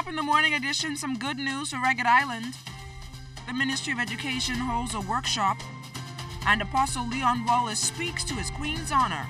up in the morning edition, some good news for Ragged Island. The Ministry of Education holds a workshop, and Apostle Leon Wallace speaks to his Queen's honor.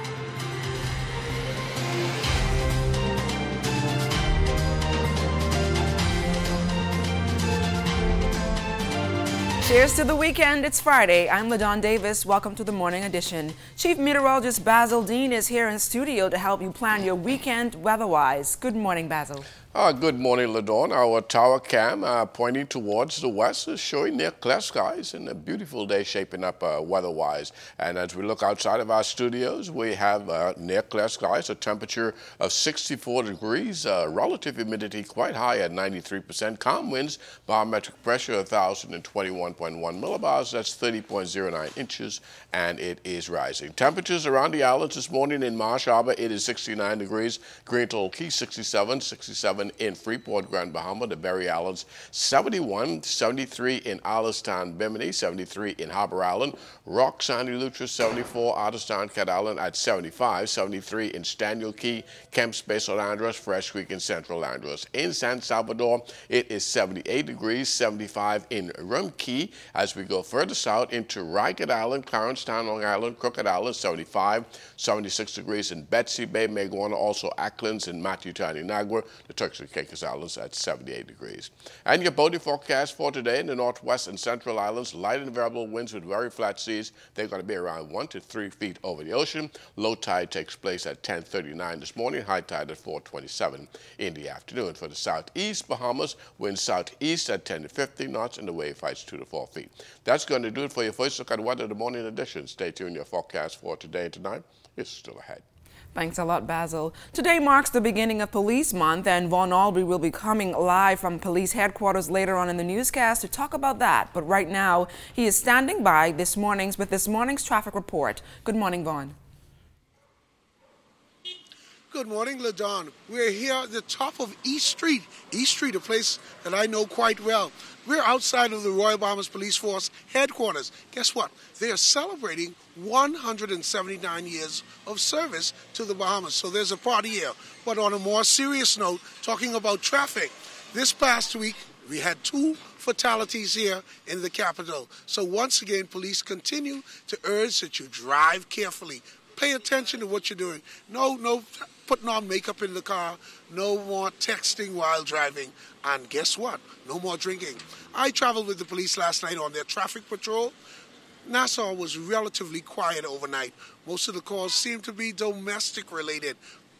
Cheers to the weekend. It's Friday. I'm LaDawn Davis. Welcome to the morning edition. Chief Meteorologist Basil Dean is here in studio to help you plan your weekend weather-wise. Good morning, Basil. Good morning, LaDawn. Our tower cam pointing towards the west is showing near clear skies and a beautiful day shaping up weather-wise. And as we look outside of our studios, we have near clear skies, a temperature of 64 degrees, relative humidity quite high at 93%, calm winds, barometric pressure 1,021.1 millibars, that's 30.09 inches, and it is rising. Temperatures around the islands this morning in Marsh Harbor, it is 69 degrees, Green Atoll Key 67 in Freeport, Grand Bahama, the Berry Islands 71, 73 in Alistown, Bimini, 73 in Harbor Island, Rock, Sandy Lutra 74, Otterstown, Cat Island at 75, 73 in Staniel Key, Kemps Bay, St. Andrews, Fresh Creek in Central Andrews. In San Salvador, it is 78 degrees, 75 in Rum Key. As we go further south into Ragged Island, Clarencetown, Long Island, Crooked Island 75, 76 degrees in Betsy Bay, Maguana, also Acklands and Matthew Town, Inagua, the Turks and Caicos Islands at 78 degrees. And your boating forecast for today in the northwest and central islands, light and variable winds with very flat seas. They're going to be around 1 to 3 feet over the ocean. Low tide takes place at 10:39 this morning, high tide at 4:27 in the afternoon. For the southeast Bahamas, wind southeast at 10 to 15 knots and the wave heights 2 to 4 feet. That's going to do it for your first look at weather, the morning edition. Stay tuned. Your forecast for today and tonight is still ahead. Thanks a lot, Basil. Today marks the beginning of Police Month, and Vaughn Albury will be coming live from police headquarters later on in the newscast to talk about that. But right now, he is standing by with this morning's traffic report. Good morning, Vaughn. Good morning, LaDawn. We're here at the top of East Street. East Street, a place that I know quite well. We're outside of the Royal Bahamas Police Force headquarters. Guess what? They are celebrating 179 years of service to the Bahamas. So there's a party here. But on a more serious note, talking about traffic, this past week we had 2 fatalities here in the capital. So once again, police continue to urge that you drive carefully. Pay attention to what you're doing. No putting on makeup in the car. No more texting while driving. And guess what? No more drinking. I traveled with the police last night on their traffic patrol. Nassau was relatively quiet overnight. Most of the calls seem to be domestic related.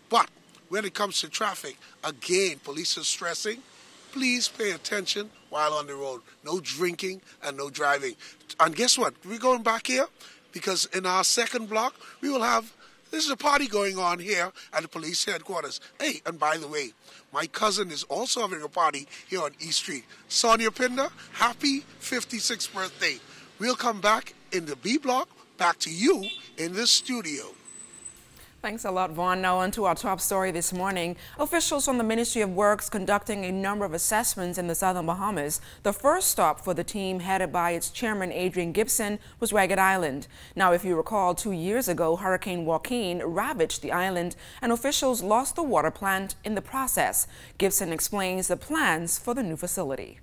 But when it comes to traffic, again, police are stressing, please pay attention while on the road. No drinking and no driving. And guess what? We're going back here because in our second block, we will have, this is a party going on here at the police headquarters. Hey, and by the way, my cousin is also having a party here on East Street. Sonia Pinder, happy 56th birthday. We'll come back in the B block, back to you in the studio. Thanks a lot, Vaughn. Now on to our top story this morning. Officials from the Ministry of Works conducting a number of assessments in the southern Bahamas. The first stop for the team, headed by its chairman, Adrian Gibson, was Ragged Island. Now, if you recall, 2 years ago, Hurricane Joaquin ravaged the island, and officials lost the water plant in the process. Gibson explains the plans for the new facility.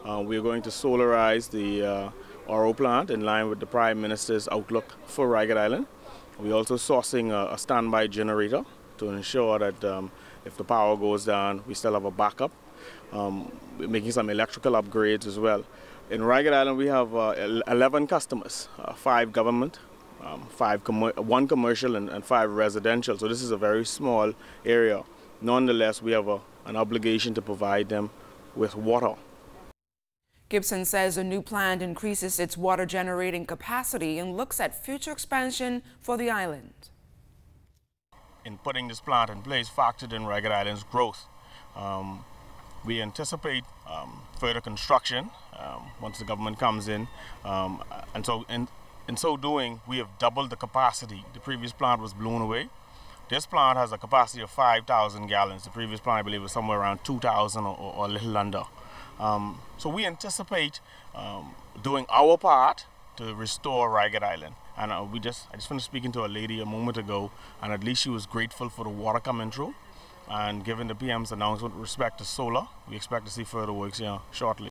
We're going to solarize the RO plant in line with the Prime Minister's outlook for Ragged Island. We're also sourcing a standby generator to ensure that if the power goes down, we still have a backup. We're making some electrical upgrades as well. In Ragged Island, we have 11 customers, 5 government, 1 commercial and 5 residential. So this is a very small area. Nonetheless, we have an obligation to provide them with water. Gibson says the new plant increases its water generating capacity and looks at future expansion for the island. In putting this plant in place, factored in Ragged Island's growth. We anticipate further construction once the government comes in, and so in so doing, we have doubled the capacity. The previous plant was blown away. This plant has a capacity of 5,000 gallons. The previous plant, I believe, was somewhere around 2,000 or a little under. So we anticipate doing our part to restore Ragged Island. And I just finished speaking to a lady a moment ago, and at least she was grateful for the water coming through. And given the PM's announcement with respect to solar, we expect to see further works here shortly.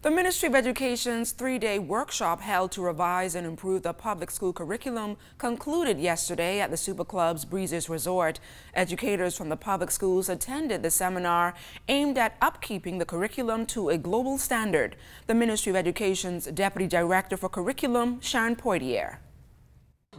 The Ministry of Education's three-day workshop held to revise and improve the public school curriculum concluded yesterday at the Super Club's Breezes Resort. Educators from the public schools attended the seminar aimed at upkeeping the curriculum to a global standard. The Ministry of Education's Deputy Director for Curriculum, Sharon Poitier.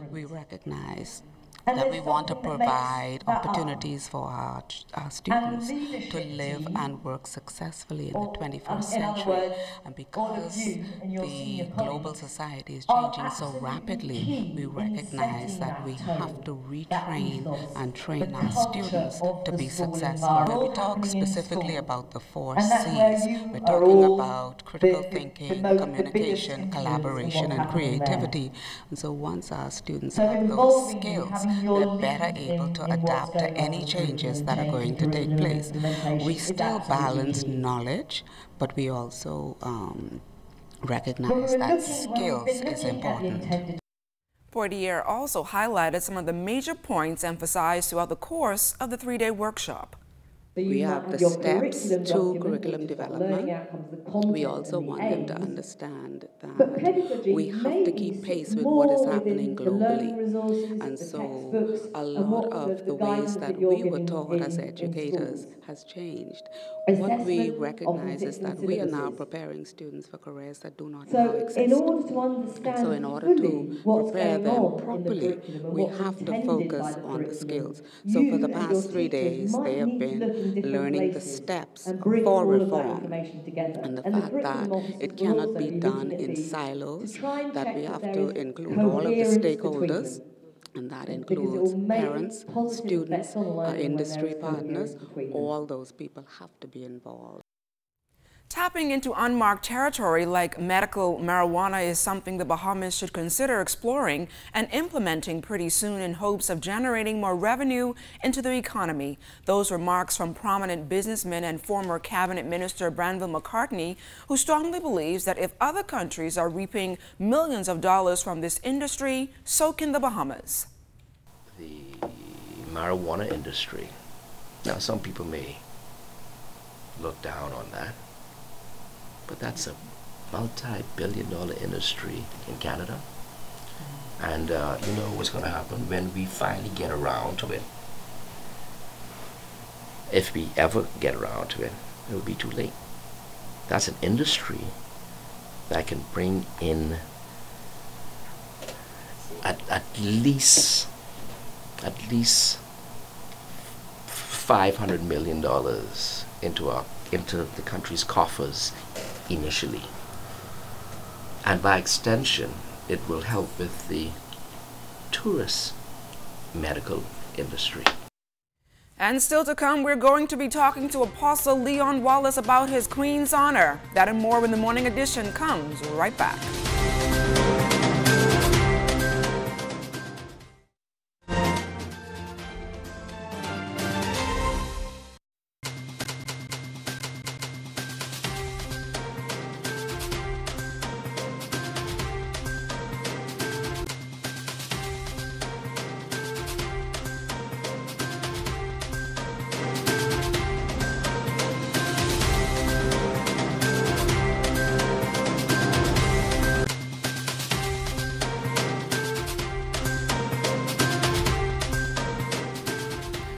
We recognize that we want to provide opportunities for our students to live and work successfully in the 21st century. And because the global society is changing so rapidly, we recognize that we have to retrain and train our students to be successful. When we talk specifically about the 4 C's, we're talking about critical thinking, communication, collaboration, and creativity. And so once our students have those skills, they're better able to adapt to any changes that are going to take place. We still balance knowledge, but we also recognize that skills is important. Poitier also highlighted some of the major points emphasized throughout the course of the three-day workshop. We have the steps to curriculum development. We also want them to understand that we have to keep pace with what is happening globally. And so a lot of the ways that we were taught as educators has changed. What we recognize is that we are now preparing students for careers that do not now exist. And so in order to prepare them properly, we have to focus on the skills. So for the past 3 days, they have been learning the steps for reform and the fact that it cannot be done in silos, that we have to include all of the stakeholders, and that includes parents, students, our industry partners. All those people have to be involved. Tapping into unmarked territory like medical marijuana is something the Bahamas should consider exploring and implementing pretty soon in hopes of generating more revenue into the economy. Those remarks from prominent businessman and former cabinet minister Branville McCartney, who strongly believes that if other countries are reaping millions of dollars from this industry, so can the Bahamas. The marijuana industry. Now, some people may look down on that, but that's a multi-billion-dollar industry in Canada. And you know what's going to happen when we finally get around to it. If we ever get around to it, it will be too late. That's an industry that can bring in at least $500 million into the country's coffers initially, and by extension it will help with the tourist medical industry. And still to come, we're going to be talking to Apostle Leon Wallace about his Queen's honor. That and more when the Morning Edition comes right back.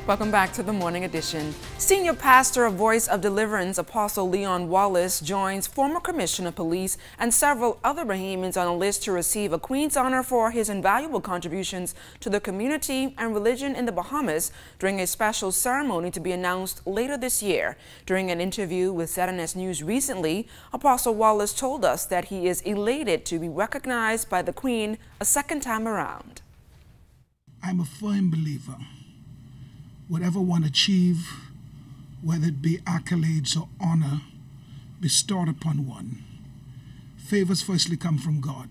Welcome back to the Morning Edition. Senior Pastor of Voice of Deliverance, Apostle Leon Wallace, joins former Commissioner of Police and several other Bahamians on a list to receive a Queen's honor for his invaluable contributions to the community and religion in the Bahamas during a special ceremony to be announced later this year. During an interview with ZNS News recently, Apostle Wallace told us that he is elated to be recognized by the Queen a second time around. I'm a firm believer. Whatever one achieve, whether it be accolades or honor bestowed upon one, favors firstly come from God.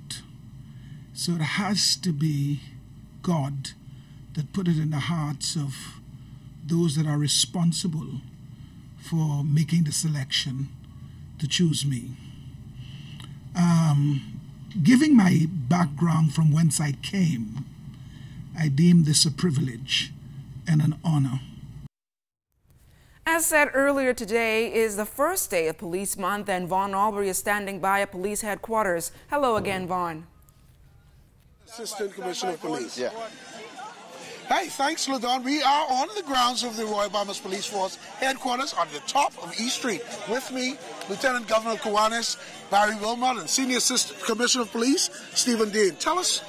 So it has to be God that put it in the hearts of those that are responsible for making the selection to choose me. Giving my background from whence I came, I deem this a privilege and an honor. As said earlier, today is the first day of Police Month, and Vaughn Aubrey is standing by at police headquarters. Hello again, Vaughn. Assistant Commissioner of Police. Yeah. Hey, thanks, LaDon. We are on the grounds of the Royal Bahamas Police Force headquarters on the top of East Street. With me, Lieutenant Governor Kiwanis, Barry Wilmot, and Senior Assistant Commissioner of Police, Stephen Dean. Tell us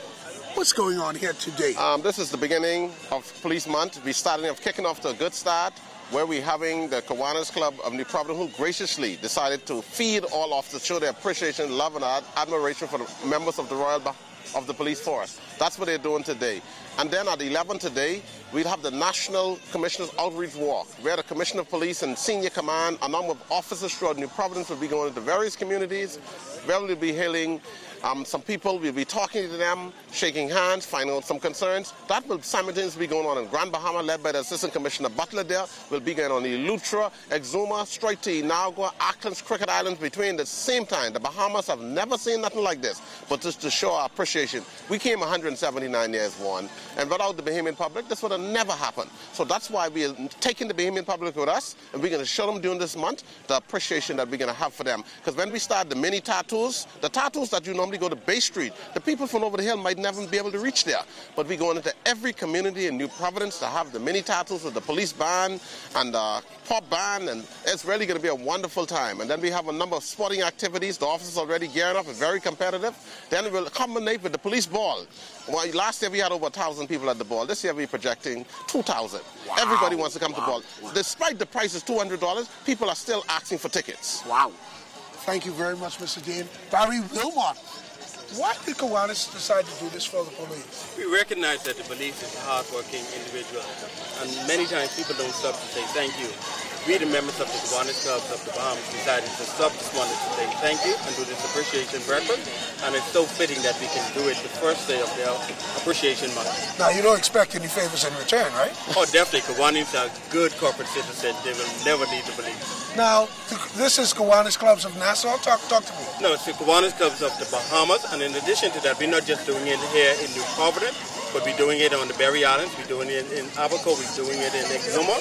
what's going on here today. This is the beginning of Police Month. We're kicking off to a good start, where we're having the Kiwanis Club of New Providence, who graciously decided to feed all officers, show their appreciation, love, and admiration for the members of the police force. That's what they're doing today. And then at 11 today, we'll have the National Commissioner's Outreach Walk, where the Commissioner of Police and Senior Command, a number of officers throughout New Providence, will be going into various communities, where we'll be hailing some people. We'll be talking to them, shaking hands, finding out some concerns. That will simultaneously be going on in Grand Bahama, led by the Assistant Commissioner Butler there. Will be going on Eleuthera, Exuma, straight to Inagua, Auckland's Cricket Islands between the same time. The Bahamas have never seen nothing like this, but just to show our appreciation. We came 179 years, one, and without the Bahamian public, this would have never happened. So that's why we are taking the Bahamian public with us, and we're going to show them during this month the appreciation that we're going to have for them. Because when we start the mini tattoos, the tattoos that you normally go to Bay Street, the people from over the hill might never be able to reach there. But we're going into every community in New Providence to have the mini tattoos with the police band and the pop band, and it's really going to be a wonderful time. And then we have a number of sporting activities. The officers already gearing up, it's very competitive. Then we'll combine with the police ball. Well, last year we had over 1,000 people at the ball. This year we're projecting 2,000. Wow. Everybody wants to come to the ball. Wow. Despite the price is $200, people are still asking for tickets. Wow. Thank you very much, Mr. Dean. Barry Wilmot, why did Kiwanis decide to do this for the police? We recognize that the police is a hard-working individual, and many times people don't stop to say thank you. We, the members of the Kiwanis Clubs of the Bahamas, decided to stop this morning to say thank you and do this appreciation breakfast, and it's so fitting that we can do it the first day of their appreciation month. Now, you don't expect any favors in return, right? Oh, definitely. Kiwanis are good corporate citizens. They will never need the police. Now, this is Kiwanis Clubs of Nassau. Talk to me. No, it's the Kiwanis Clubs of the Bahamas, and in addition to that, we're not just doing it here in New Providence, but we're doing it on the Berry Islands, we're doing it in Abaco, we're doing it in Exuma.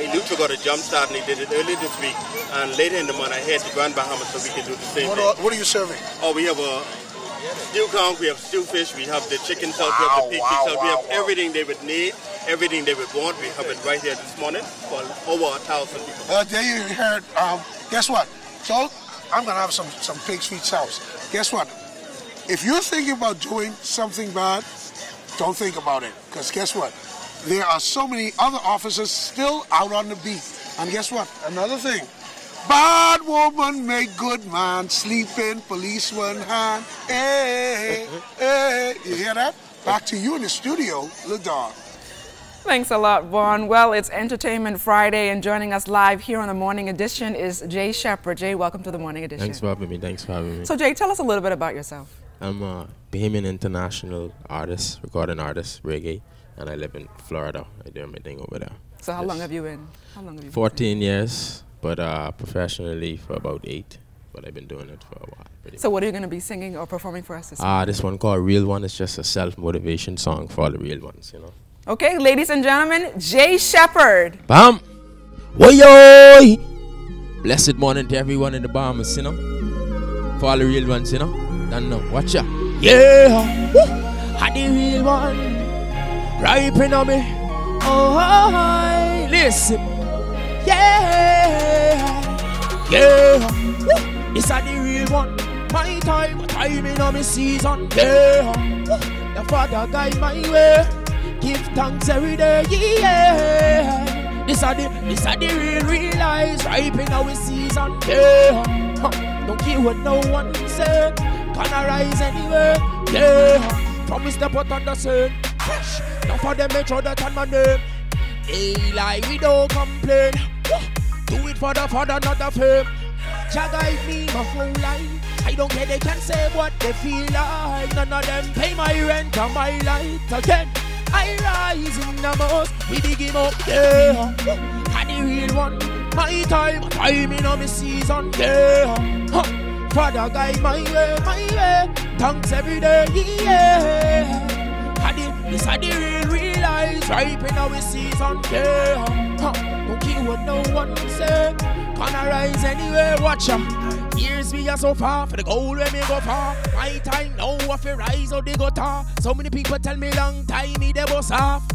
Eleuthera got a jump start, and he did it earlier this week, and later in the month I head to Grand Bahamas so we can do the same thing. What are you serving? Oh, we have a stew conch, we have stew fish, we have the chicken sauce, we have the pig sauce, we have everything they would need, everything they would want. We have it right here this morning for over 1,000 people. There you heard, guess what? So, I'm going to have some pig's feet sauce. Guess what? If you're thinking about doing something bad, don't think about it. Because guess what? There are so many other officers still out on the beat. And guess what? Another thing. Bad woman make good man, sleeping policeman hand. Hey, hey. You hear that? Back to you in the studio, LaDon. Thanks a lot, Vaughn. Well, it's Entertainment Friday, and joining us live here on the Morning Edition is Jay Shepherd. Jay, welcome to the Morning Edition. Thanks for having me. So, Jay, tell us a little bit about yourself. I'm a Bahamian international artist, recording artist, reggae, and I live in Florida. I do my thing over there. So how long have you been? 14 years, but professionally for about 8. But I've been doing it for a while. So what are you going to be singing or performing for us this morning? This one called Real One is just a self-motivation song for all the real ones, you know. Okay, ladies and gentlemen, Jay Shepherd. Bam! Woy-yoy! Blessed morning to everyone in the Bahamas, you know. For all the real ones, you know. Don't know. Watch out. Yeah! Woo! I'm the real one. Right on me. Oh, listen. Yeah! Yeah! Woo! This is the real one. My time in on me season. Yeah! Woo! The Father guide my way. Give thanks every day. Yeah! This is the real eyes. Right in our season. Yeah! Don't care what no one said. Gonna rise anywhere, yeah. Promise to put on the sun. Don't for them make sure that on my name. Hey, like we don't complain. Do it for the Father, not the fame. Jah guide me my whole life. I don't care, they can say what they feel like. None of them pay my rent or my light. Again, I rise in the most. We dig him up, yeah. I'm the real one. My time in on my season, yeah. Father guide my way. Thanks every day, yeah. This is the real life. realize ripe in our season, yeah. Don't care what no one say. Gonna rise anyway, watch ya. Years we are so far for the goal where me go far. My time now if you rise or they go tar. So many people tell me long time me they bust off.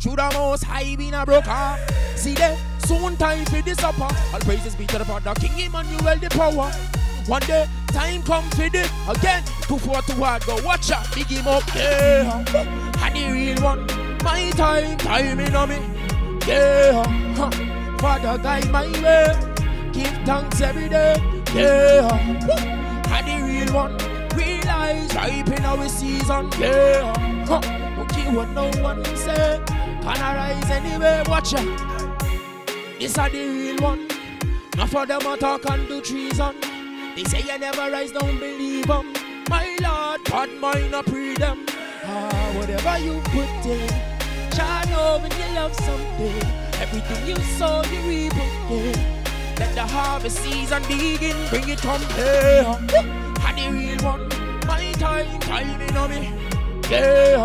Through the most high been a broke off. See there, soon time for this upper. All praises be to the Father, King Emmanuel the power. One day, time come for it again. 2-4 hard, go watch out, big him up, yeah. And the real one, my time in on me, yeah. Father guide my way, give thanks every day, yeah. And the real one, realize ripe in our season, yeah. Don't care what no one say, can I rise anyway, watch out. This are the real one, not for them a talk and do treason. They say you never rise, don't believe them. My Lord, God, mine, I pray them. Whatever you put in, shall know when you love something. Everything you sow, you reap again. Let the harvest season begin, bring it from here. And the real one, my time in on me. Yeah,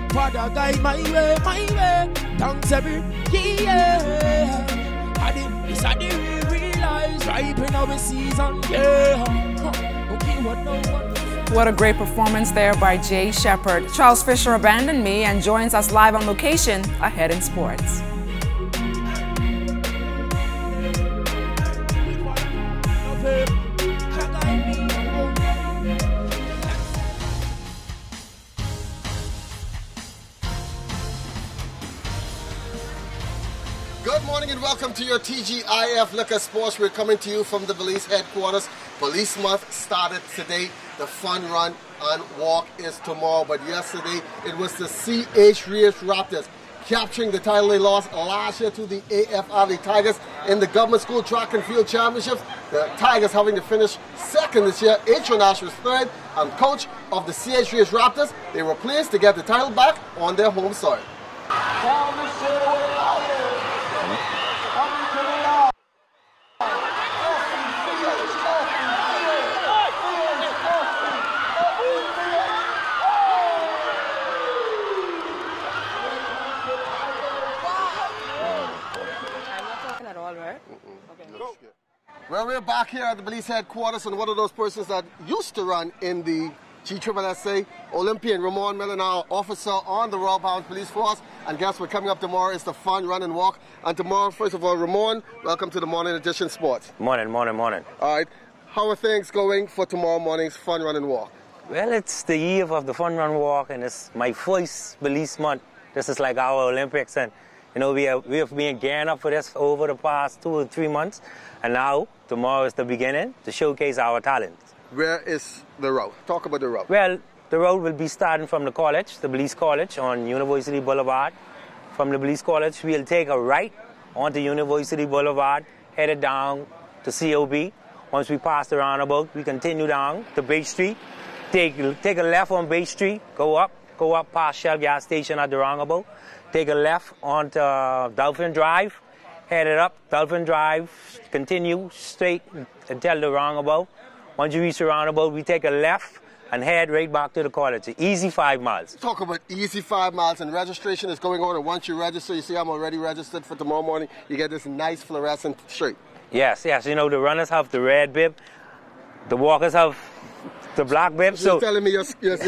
Father guide my way, thanks every yeah. And it's a the real realize ripe in our season, yeah. Okay, what no one. What a great performance there by Jay Shepard. Charles Fisher abandoned me and joins us live on location ahead in sports. Good morning and welcome to your TGIF Liquor Sports. We're coming to you from the police headquarters. Police Month started today. The fun run and walk is tomorrow. But yesterday it was the CH Rears Raptors capturing the title they lost last year to the AFR Tigers in the Government School Track and Field Championships. The Tigers having to finish second this year. H. Nash was third, and coach of the CH Rears Raptors, they were pleased to get the title back on their home soil. Well, we're back here at the police headquarters, and one of those persons that used to run in the GSSA, Olympian Ramon Miller, now officer on the Royal Bahamas Police Force. And guess what? Coming up tomorrow is the fun run and walk. And tomorrow, first of all, Ramon, welcome to the Morning Edition Sports. Morning. All right. How are things going for tomorrow morning's fun run and walk? Well, it's the eve of the fun run walk, and it's my first police month. This is like our Olympics, and you know we have been gearing up for this over the past 2 or 3 months, and now tomorrow is the beginning to showcase our talents. Where is the route? Talk about the route. Well, the route will be starting from the college, the police college on University Boulevard. From the police college, we'll take a right onto University Boulevard, headed down to COB. Once we pass the roundabout, we continue down to Bay Street. Take a left on Bay Street, go up past Shell gas station at the roundabout. Take a left onto Dolphin Drive, headed up Dolphin Drive, continue straight until the roundabout. Once you reach the roundabout, we take a left and head right back to the college. Easy 5 miles. Talk about easy 5 miles, and registration is going on. And once you register, you see I'm already registered for tomorrow morning. You get this nice fluorescent shirt. Yes. You know, the runners have the red bib, the walkers have the black bib. So you're telling me your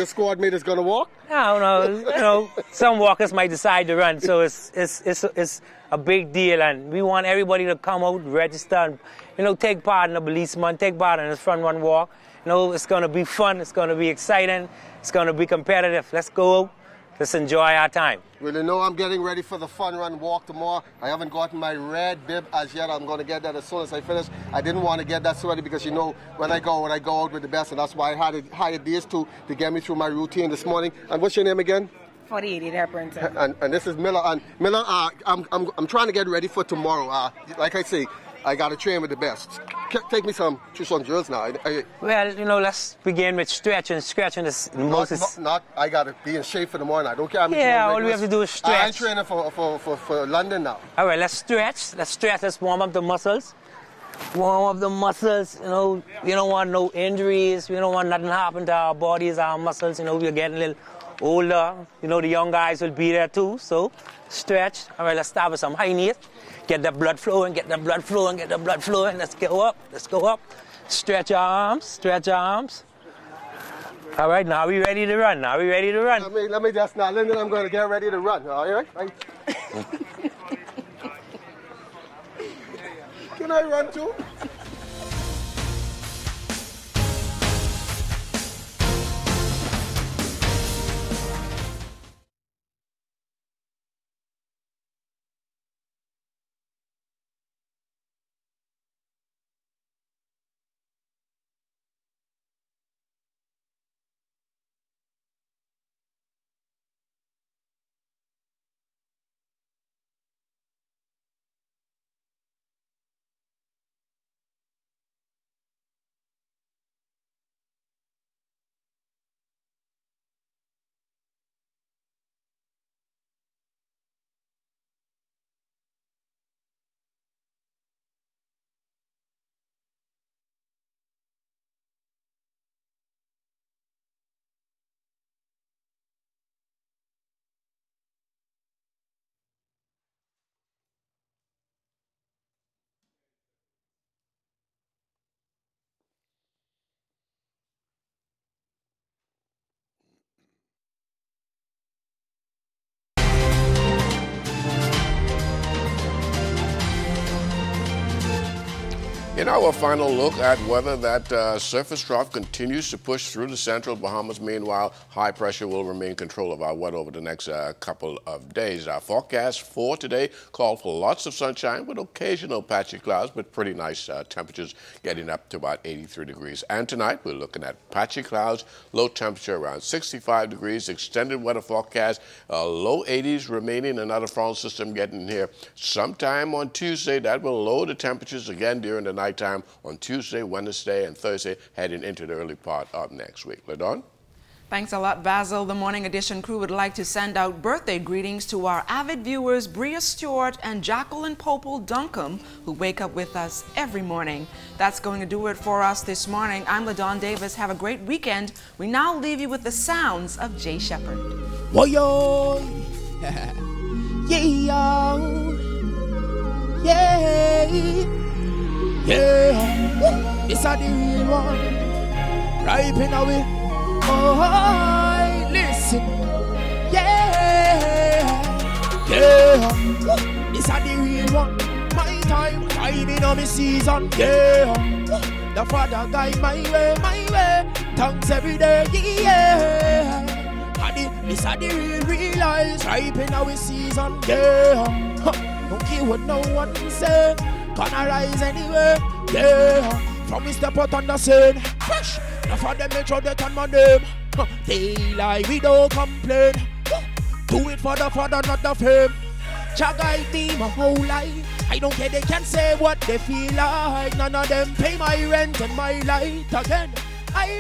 squad mate is going to walk? No. You know, some walkers might decide to run, so it's a big deal, and we want everybody to come out, register, and you know, take part in the police month, take part in this fun run walk. You know, it's going to be fun, it's going to be exciting, it's going to be competitive. Let's go out, let's enjoy our time. Well, you know, I'm getting ready for the fun run walk tomorrow. I haven't gotten my red bib as yet. I'm going to get that as soon as I finish. I didn't want to get that so ready because, you know, when I go out with the best, and that's why I had to hire these two to get me through my routine this morning. And what's your name again? 48 Airprints. And this is Miller. And Miller, I'm trying to get ready for tomorrow. Like I say, I got to train with the best. Take me some drills now. Well, you know, let's begin with stretching. Stretching is the most... I got to be in shape for the morning. I don't care how much all we have to do is stretch. I'm training for London now. All right, let's stretch. Let's warm up the muscles. You know, we don't want no injuries. We don't want nothing to happen to our bodies, our muscles. You know, we're getting a little older, you know, the young guys will be there too. So stretch. All right, let's start with some high knees. Get the blood flowing, get the blood flowing, get the blood flowing. Let's go up, let's go up. Stretch your arms, stretch your arms. All right, now we ready to run, now we ready to run. Let me just now, then I'm going to get ready to run, all right? Can I run too? In our final look at whether that surface trough continues to push through the central Bahamas, meanwhile, high pressure will remain control of our weather over the next couple of days. Our forecast for today called for lots of sunshine with occasional patchy clouds, but pretty nice temperatures getting up to about 83 degrees. And tonight, we're looking at patchy clouds, low temperature around 65 degrees, extended weather forecast, low 80s remaining, another frontal system getting here sometime on Tuesday. That will lower the temperatures again during the night time on Tuesday, Wednesday, and Thursday, heading into the early part of next week. LaDawn? Thanks a lot, Basil. The Morning Edition crew would like to send out birthday greetings to our avid viewers, Bria Stewart and Jacqueline Popel Duncombe, who wake up with us every morning. That's going to do it for us this morning. I'm LaDawn Davis. Have a great weekend. We now leave you with the sounds of Jay Shepherd. Whoa, yeah, this are the real one. Right in away. Oh, listen. Yeah, this are the real one. My time in on me season. Yeah, the father guide my way. Thanks every day. Yeah, this are the real eyes. Right in our season. Yeah, don't care what no one say. Gonna rise anyway, yeah. From we step out on the scene, fresh. Now for them make sure they turn my name. They lie, we don't complain. Do it for the father, not the fame. Jah guide me my whole life. I don't care, they can say what they feel like. None of them pay my rent and my light again. I